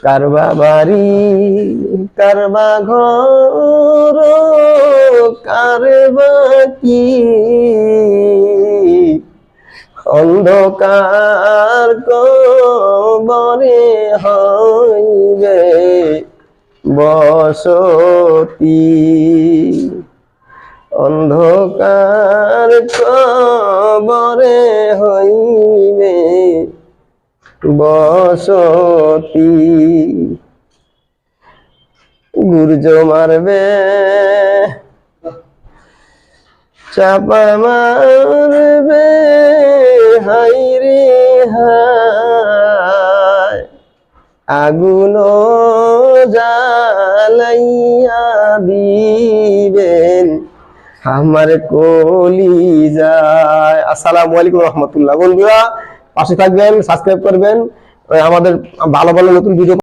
কারবা বাড়ি কারবা ঘর কারবা কি অন্ধকার কবরে হইবে বসতি অন্ধকার কবরে হইবে বসতি গুর্জ মারবে চাপা মারবে হাইরে হায় আগুন জ্বালাইয়া দিবেন আমার কলিজায়। আসসালামু আলাইকুম রহমতুল্লাহ। বন্ধুরা পাশে থাকবেন, সাবস্ক্রাইব করবেন, আমাদের ভালো ভালো নতুন ভিডিও